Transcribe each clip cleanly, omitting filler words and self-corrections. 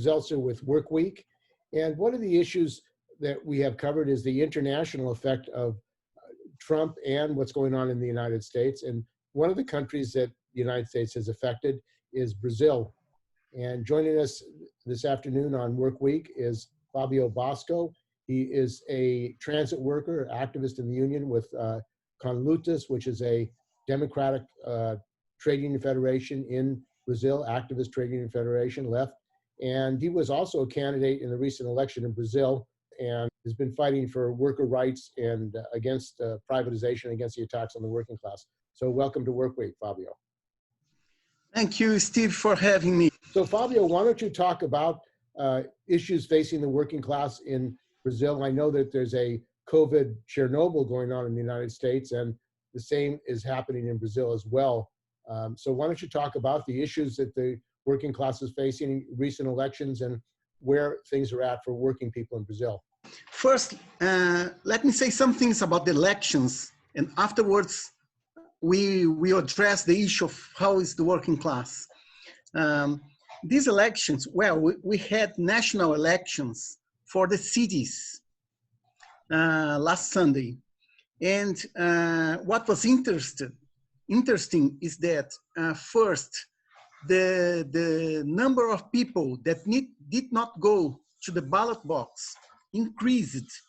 Zeltzer with WorkWeek. And one of the issues that we have covered is the international effect of Trump and what's going on in the United States. And one of the countries that the United States has affected is Brazil. And joining us this afternoon on WorkWeek is Fabio Bosco. He is a transit worker, activist in the union with Conlutas, which is a democratic trade union federation in Brazil, activist trade union federation, left. And he was also a candidate in the recent election in Brazil and has been fighting for worker rights and against privatization, against the attacks on the working class. So welcome to WorkWeek, Fabio. Thank you, Steve, for having me. So Fabio, why don't you talk about issues facing the working class in Brazil? I know that there's a COVID Chernobyl going on in the United States, and the same is happening in Brazil as well. So why don't you talk about the issues that the working class is facing, recent elections, and where things are at for working people in Brazil? First, let me say some things about the elections, and afterwards we address the issue of how is the working class. These elections, well, we had national elections for the cities last Sunday. And what was interesting is that first, the number of people that did not go to the ballot box increased.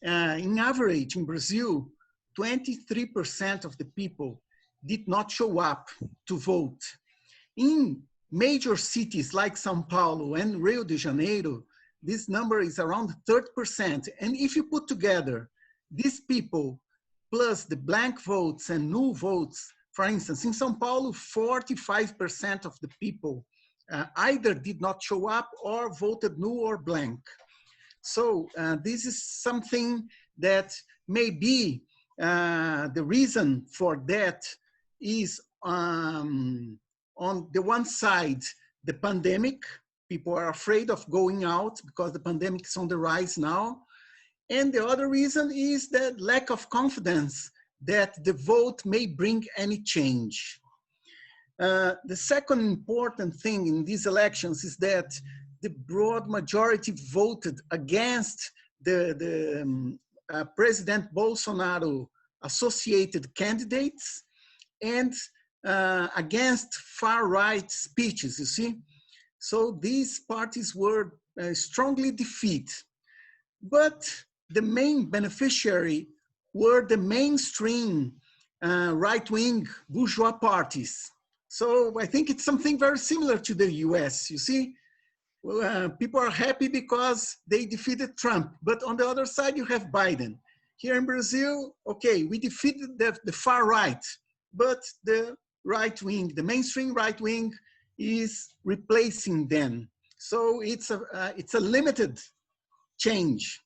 In average, in Brazil, 23% of the people did not show up to vote. In major cities like Sao Paulo and Rio de Janeiro, this number is around 30%. And if you put together these people plus the blank votes and null votes, for instance, in Sao Paulo, 45% of the people either did not show up or voted null or blank. So this is something that may be the reason for that is on the one side, the pandemic. People are afraid of going out because the pandemic is on the rise now. And the other reason is the lack of confidence that the vote may bring any change. The second important thing in these elections is that the broad majority voted against the President Bolsonaro associated candidates and against far-right speeches, you see. So these parties were strongly defeated. But the main beneficiary were the mainstream right-wing bourgeois parties. So I think it's something very similar to the US, you see. People are happy because they defeated Trump, but on the other side you have Biden. Here in Brazil, okay, we defeated the far right, but the right wing, the mainstream right wing is replacing them. So it's a limited change.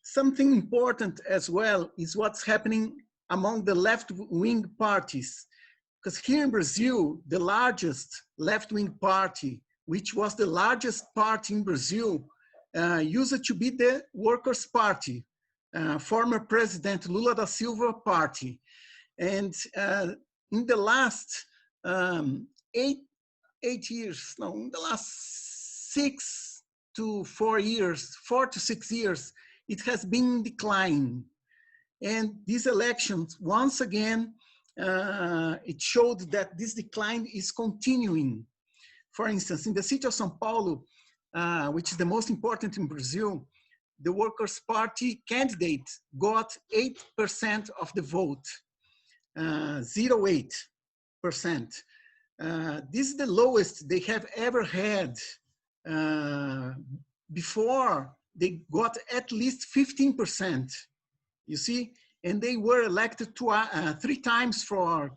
Something important as well is what's happening among the left-wing parties. Because here in Brazil, the largest left-wing party, which was the largest party in Brazil, used to be the Workers' Party, former President Lula da Silva party. And in the last 8 years, no, in the last 6 to 4 years, 4 to 6 years, it has been declining. And these elections, once again, it showed that this decline is continuing. For instance, in the city of Sao Paulo, which is the most important in Brazil, the Workers' Party candidate got 8% of the vote, 0.8%. This is the lowest they have ever had. Before, they got at least 15%, you see? And they were elected 3 times for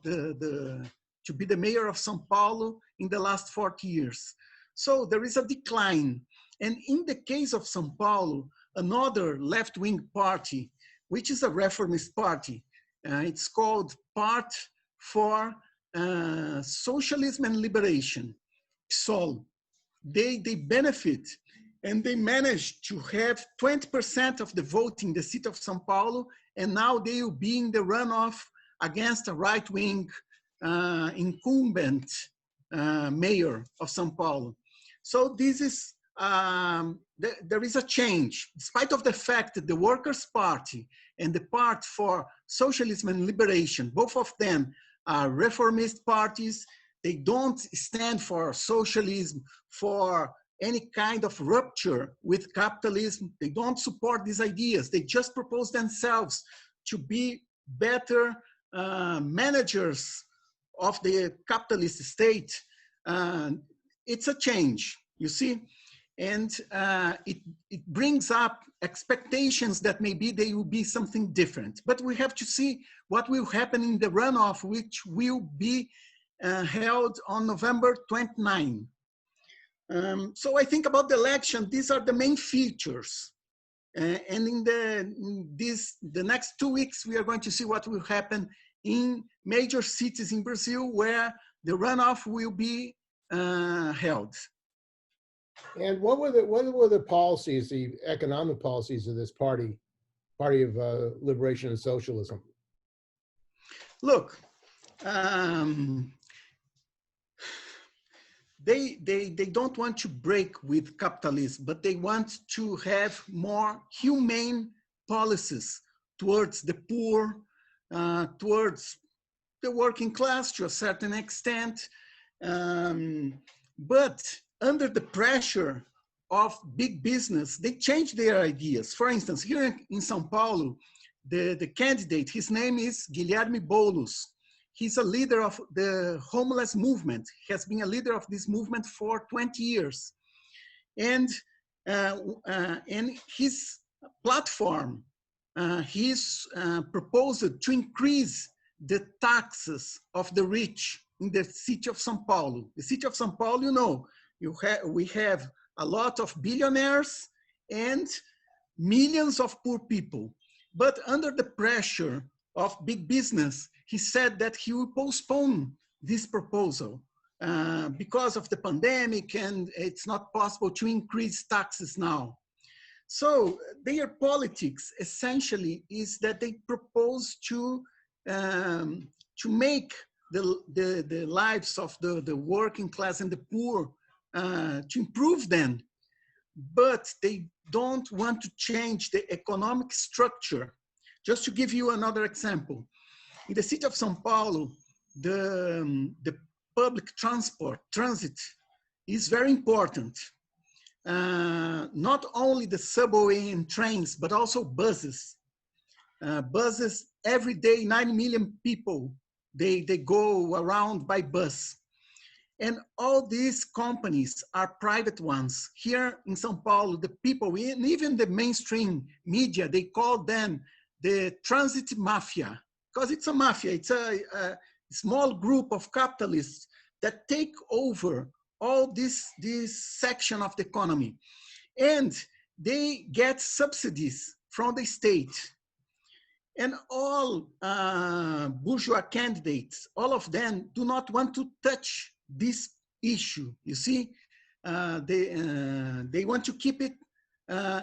to be the mayor of Sao Paulo in the last 40 years. So there is a decline. And in the case of Sao Paulo, another left-wing party, which is a reformist party, it's called Part for Socialism and Liberation, PSOL. They benefit and they managed to have 20% of the vote in the city of Sao Paulo, and now they will be in the runoff against a right-wing incumbent mayor of Sao Paulo. So this is, there is a change. Despite of the fact that the Workers' Party and the Part for Socialism and Liberation, both of them are reformist parties. They don't stand for socialism, for any kind of rupture with capitalism. They don't support these ideas. They just propose themselves to be better managers of the capitalist state. It's a change, you see, and it brings up expectations that maybe they will be something different. But we have to see what will happen in the runoff, which will be held on November 29. So I think about the election, these are the main features. And in the next 2 weeks, we are going to see what will happen in major cities in Brazil where the runoff will be held. And what were the policies, the economic policies of this party of Liberation and Socialism? Look, they don't want to break with capitalism, but they want to have more humane policies towards the poor, towards the working class to a certain extent. But under the pressure of big business, they change their ideas. For instance, here in Sao Paulo, the candidate, his name is Guilherme Boulos. He's a leader of the homeless movement. He has been a leader of this movement for 20 years. And his platform, he's proposed to increase the taxes of the rich in the city of Sao Paulo. The city of Sao Paulo, you know, we have a lot of billionaires and millions of poor people. But under the pressure of big business, he said that he will postpone this proposal because of the pandemic, and it's not possible to increase taxes now. So their politics essentially is that they propose to make the lives of the working class and the poor, to improve them, but they don't want to change the economic structure. Just to give you another example, in the city of Sao Paulo, the public transit is very important. Not only the subway and trains, but also buses. Buses, every day, 9 million people, they go around by bus. And all these companies are private ones. Here in Sao Paulo, the people, and even the mainstream media, they call them the transit mafia, because it's a mafia. It's a small group of capitalists that take over all this section of the economy. And they get subsidies from the state. And all bourgeois candidates, all of them do not want to touch this issue. You see, they want to keep it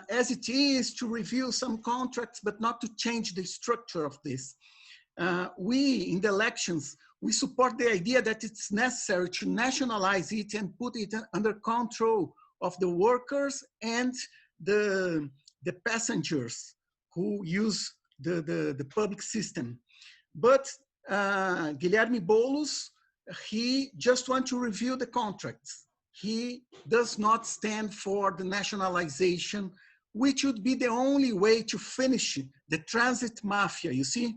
as it is, to review some contracts, but not to change the structure of this. We, in the elections, we support the idea that it's necessary to nationalize it and put it under control of the workers and the passengers who use the public system. But Guilherme Boulos, he just wants to review the contracts. He does not stand for the nationalization, which would be the only way to finish the transit mafia, you see?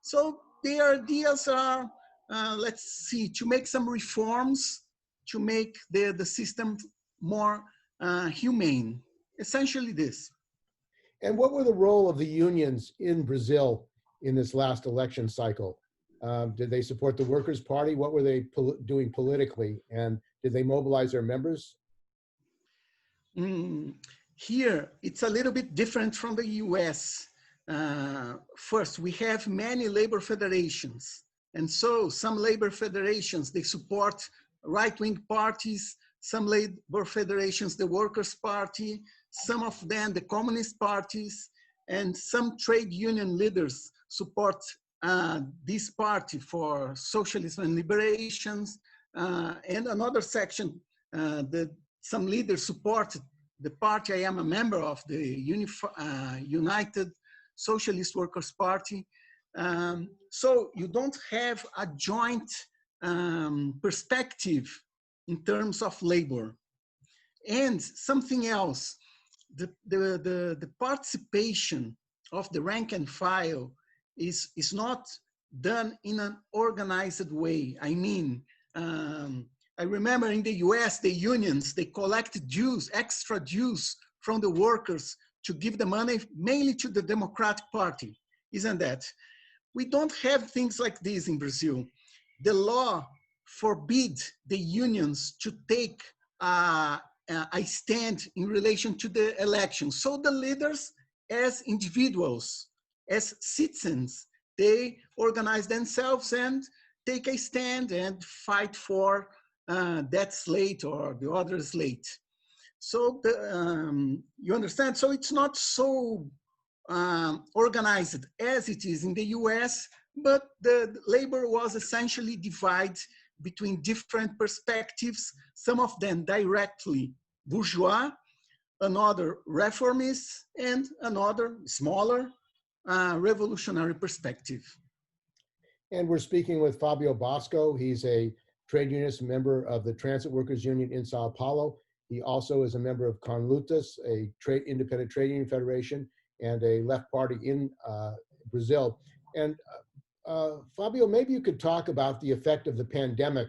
So their ideas are, let's see, to make some reforms, to make the system more humane. Essentially this. And what were the role of the unions in Brazil in this last election cycle? Did they support the Workers' Party? What were they doing politically? And did they mobilize their members? Here, it's a little bit different from the US. First, we have many labor federations. And so some labor federations, they support right-wing parties, some labor federations, the Workers' Party, some of them, the Communist parties, and some trade union leaders support this party for socialism and liberations, and another section, the some leaders supported the party I am a member of, the United Socialist Workers Party. So you don't have a joint perspective in terms of labor. And something else, the participation of the rank and file is not done in an organized way. I mean, I remember in the US, the unions, they collected dues, extra dues from the workers to give the money mainly to the Democratic Party, isn't that? We don't have things like this in Brazil. The law forbids the unions to take a stand in relation to the election. So the leaders, as individuals, as citizens, they organize themselves and take a stand and fight for that slate or the other slate. So you understand? So it's not so organized as it is in the US, but the labor was essentially divided between different perspectives, some of them directly bourgeois, another reformist, and another smaller revolutionary perspective. And we're speaking with Fabio Bosco. He's a trade unionist member of the Transit Workers Union in Sao Paulo. He also is a member of Conlutas, a independent trade union federation, and a left party in Brazil. And Fabio, maybe you could talk about the effect of the pandemic,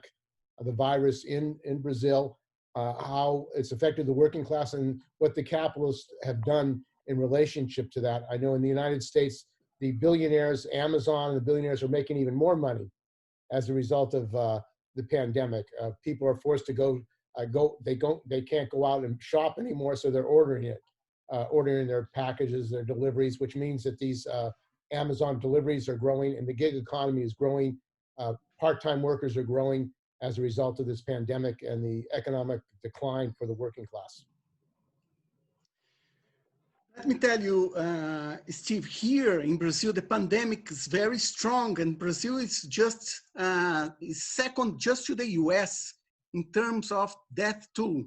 the virus in Brazil, how it's affected the working class and what the capitalists have done in relationship to that. I know in the United States, the billionaires, Amazon, and the billionaires are making even more money as a result of the pandemic. People are forced to they can't go out and shop anymore, so they're ordering their packages, their deliveries, which means that these Amazon deliveries are growing and the gig economy is growing. Part-time workers are growing as a result of this pandemic and the economic decline for the working class. Let me tell you, Steve, here in Brazil, the pandemic is very strong, and Brazil is just is second just to the US in terms of death toll.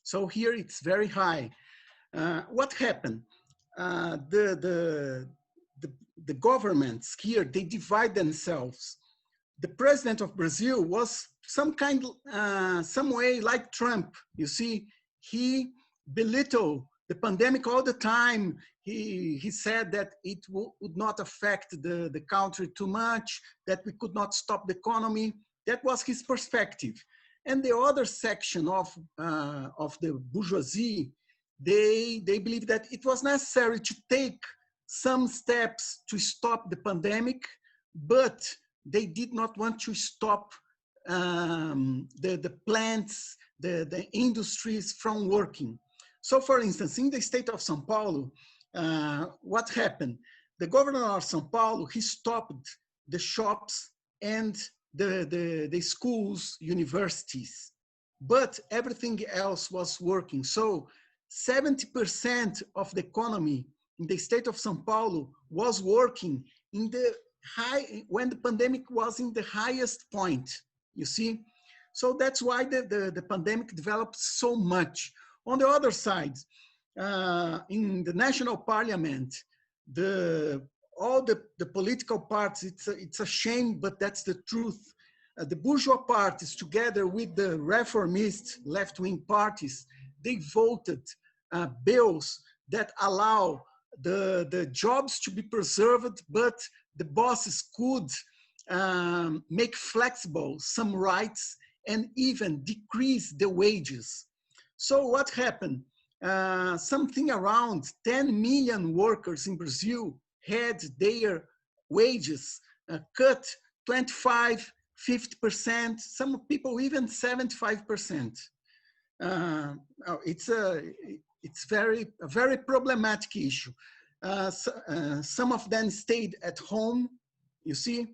So here it's very high. What happened? The governments here, they divide themselves. The president of Brazil was some way like Trump. You see, he belittled the pandemic all the time. He said that it would not affect the country too much, that we could not stop the economy. That was his perspective. And the other section of the bourgeoisie, they believe that it was necessary to take some steps to stop the pandemic, but they did not want to stop the plants, the industries from working. So for instance, in the state of Sao Paulo, what happened? The governor of Sao Paulo, he stopped the shops and the schools, universities, but everything else was working. So 70% of the economy in the state of Sao Paulo was working in the when the pandemic was in the highest point, you see? So that's why the pandemic developed so much. On the other side, in the national parliament, all the political parties, it's a shame, but that's the truth. The bourgeois parties, together with the reformist left-wing parties, they voted bills that allow the jobs to be preserved, but the bosses could make flexible some rights and even decrease the wages. So what happened? Something around 10 million workers in Brazil had their wages cut 25, 50%, some people even 75%. It's a very problematic issue. Some of them stayed at home, you see.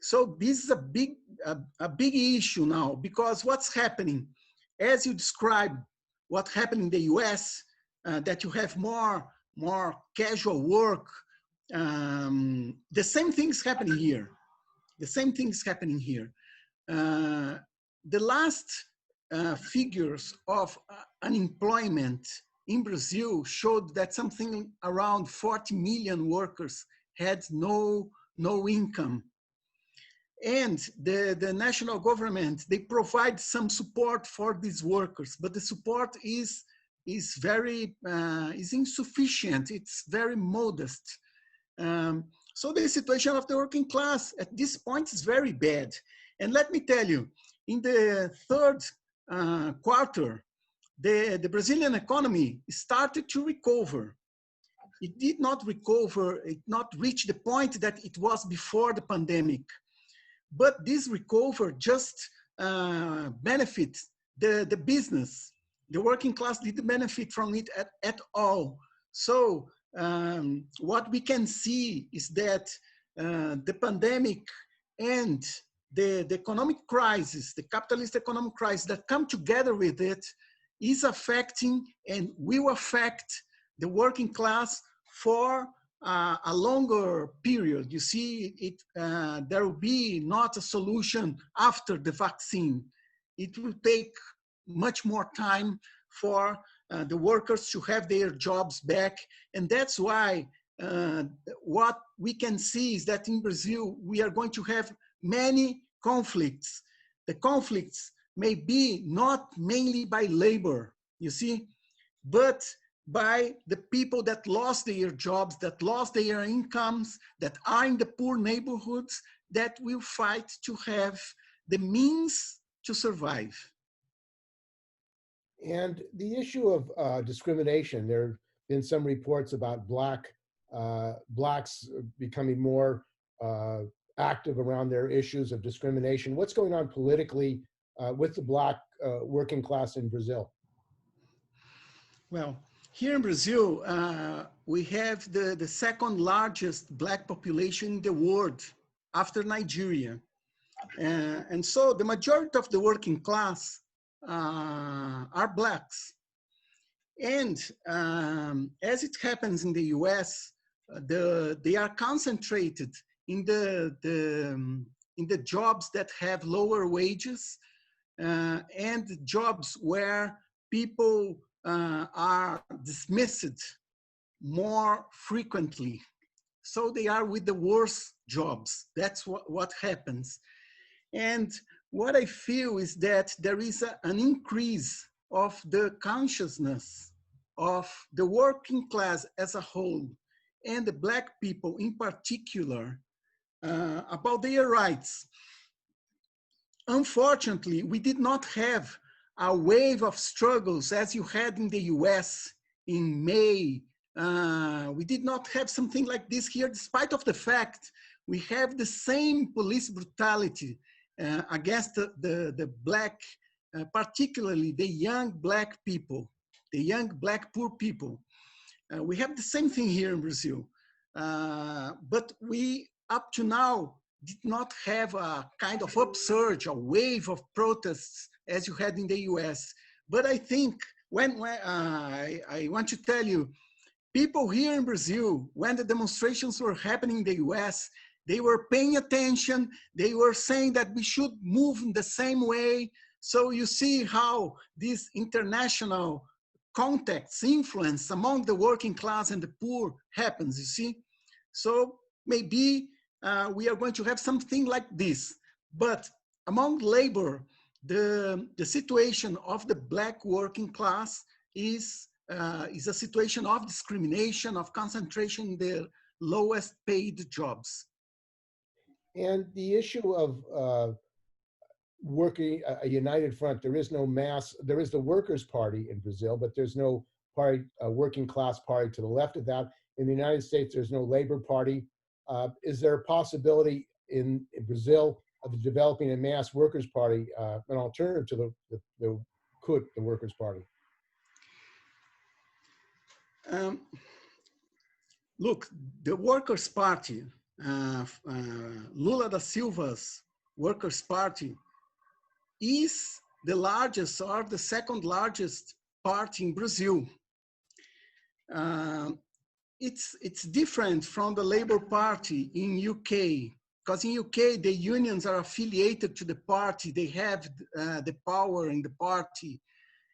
So this is a big issue now, because what's happening, as you described what happened in the US, that you have more casual work, the same thing's happening here. The same thing's happening here. The last figures of unemployment in Brazil showed that something around 40 million workers had no income. And the national government, they provide some support for these workers, but the support is insufficient. It's very modest. So the situation of the working class at this point is very bad. And let me tell you, in the third quarter, the Brazilian economy started to recover. It did not recover, it not reach the point that it was before the pandemic. But this recovery just benefits the business. The working class didn't benefit from it at all. So what we can see is that the pandemic and the economic crisis, the capitalist economic crisis that come together with it is affecting and will affect the working class for a longer period. You see, there will be not a solution after the vaccine. It will take much more time for the workers to have their jobs back. And that's why what we can see is that in Brazil, we are going to have many conflicts. The conflicts may be not mainly by labor, you see, but by the people that lost their jobs, that lost their incomes, that are in the poor neighborhoods, that will fight to have the means to survive. And the issue of discrimination, there have been some reports about blacks becoming more active around their issues of discrimination. What's going on politically with the black working class in Brazil? Well, here in Brazil, we have the second largest black population in the world after Nigeria. And so the majority of the working class are blacks. And as it happens in the US, they are concentrated in the jobs that have lower wages and jobs where people are dismissed more frequently. So they are with the worst jobs. That's what happens. And what I feel is that there is an increase of the consciousness of the working class as a whole and the black people in particular about their rights. Unfortunately, we did not have a wave of struggles as you had in the US in May. We did not have something like this here, despite of the fact we have the same police brutality against the black, particularly the young black people, the young black poor people. We have the same thing here in Brazil. But we, up to now, did not have a kind of upsurge, a wave of protests as you had in the US. But I think when I want to tell you, people here in Brazil, when the demonstrations were happening in the US, they were paying attention. They were saying that we should move in the same way. So you see how this international contacts, influence among the working class and the poor happens, you see? So maybe we are going to have something like this. But among labor, the situation of the black working class is a situation of discrimination, of concentration in the lowest paid jobs. And the issue of working a united front, there is no mass, there is the Workers' Party in Brazil, but there's no party, working class party to the left of that. In the United States, there's no Labor Party. Is there a possibility in Brazil of developing a mass Workers' Party, an alternative to the Workers' Party? Look, the Workers' Party, Lula da Silva's Workers' Party, is the largest or the second largest party in Brazil. It's different from the Labour Party in UK, because in UK, the unions are affiliated to the party. They have the power in the party.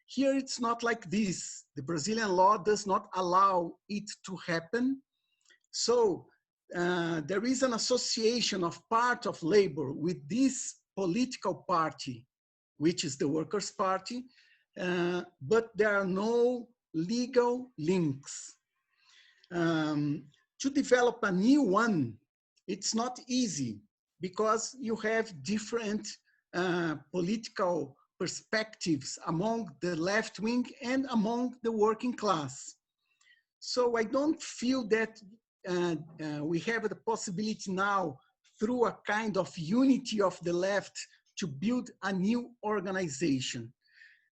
Here, it's not like this. The Brazilian law does not allow it to happen. So there is an association of part of labor with this political party, which is the Workers' Party, but there are no legal links. To develop a new one, it's not easy because you have different political perspectives among the left wing and among the working class. So I don't feel that we have the possibility now through a kind of unity of the left to build a new organization.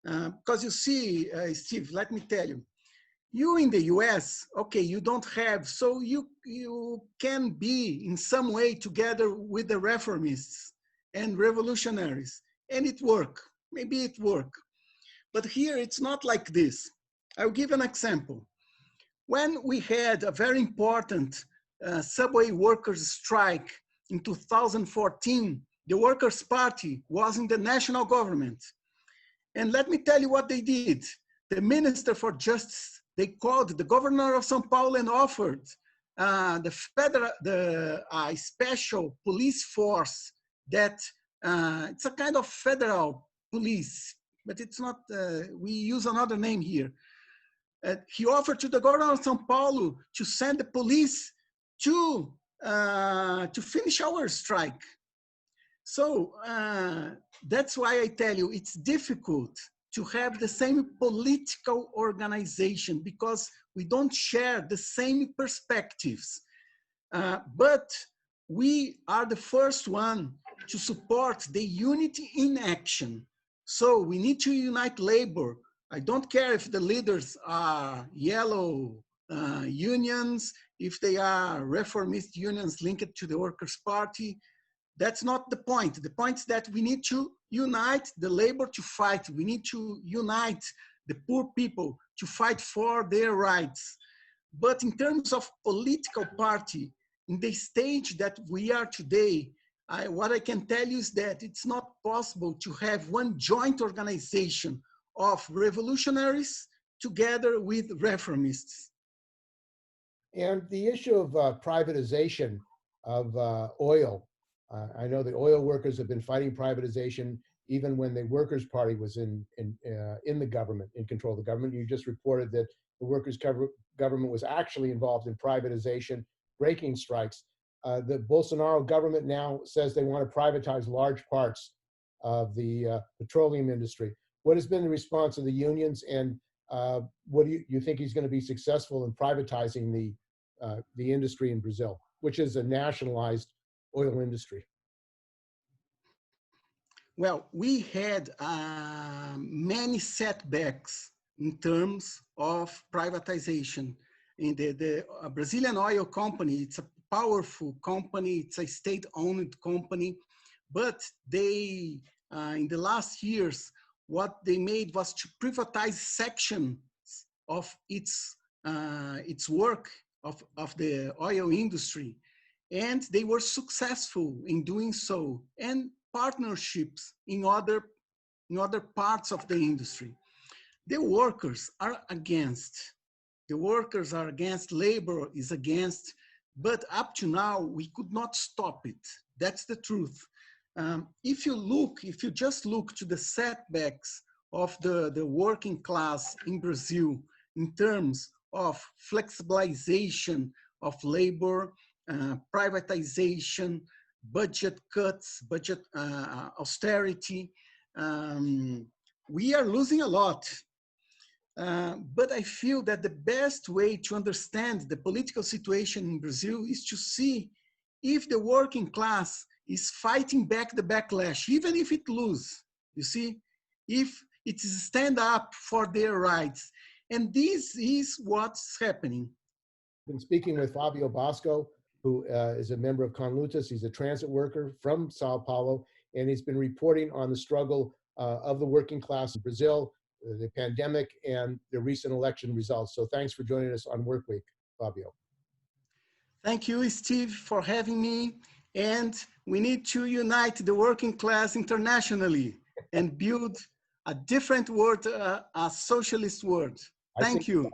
Because you see, Steve, let me tell you, you in the US, okay, you don't have, so you can be in some way together with the reformists and revolutionaries, and it work, maybe it work. But here it's not like this. I'll give an example. When we had a very important subway workers strike in 2014, the Workers' Party was in the national government. And let me tell you what they did. The Minister for Justice, they called the governor of Sao Paulo and offered the special police force that it's a kind of federal police, but it's not, we use another name here. He offered to the governor of Sao Paulo to send the police to finish our strike. So that's why I tell you, it's difficult to have the same political organization because we don't share the same perspectives. But we are the first one to support the unity in action. So we need to unite labor. I don't care if the leaders are yellow unions, if they are reformist unions linked to the Workers' Party. That's not the point. The point is that we need to unite the labor to fight. We need to unite the poor people to fight for their rights. But in terms of political party, in the stage that we are today, what I can tell you is that it's not possible to have one joint organization of revolutionaries together with reformists. And the issue of privatization of oil, I know the oil workers have been fighting privatization even when the Workers' Party was in the government, in control of the government. You just reported that the Workers' government was actually involved in privatization, breaking strikes. The Bolsonaro government now says they want to privatize large parts of the petroleum industry. What has been the response of the unions, and what do you think he's going to be successful in privatizing the industry in Brazil, which is a nationalized oil industry? Well, we had many setbacks in terms of privatization. In the Brazilian oil company, it's a powerful company, it's a state-owned company, but they, in the last years, what they made was to privatize sections of its work of the oil industry. And they were successful in doing so, and partnerships in other parts of the industry. The workers are against. The workers are against, labor is against, but up to now, we could not stop it. That's the truth. If you just look to the setbacks of the working class in Brazil in terms of flexibilization of labor, privatization, budget cuts, budget austerity, we are losing a lot. But I feel that the best way to understand the political situation in Brazil is to see if the working class is fighting back the backlash, even if it loses, you see, if it is stand up for their rights. And this is what's happening. I've been speaking with Fabio Bosco, who is a member of Conlutas. He's a transit worker from Sao Paulo, and he's been reporting on the struggle of the working class in Brazil, the pandemic, and the recent election results. So thanks for joining us on WorkWeek, Fabio. Thank you, Steve, for having me. And we need to unite the working class internationally and build a different world, a socialist world. Thank you.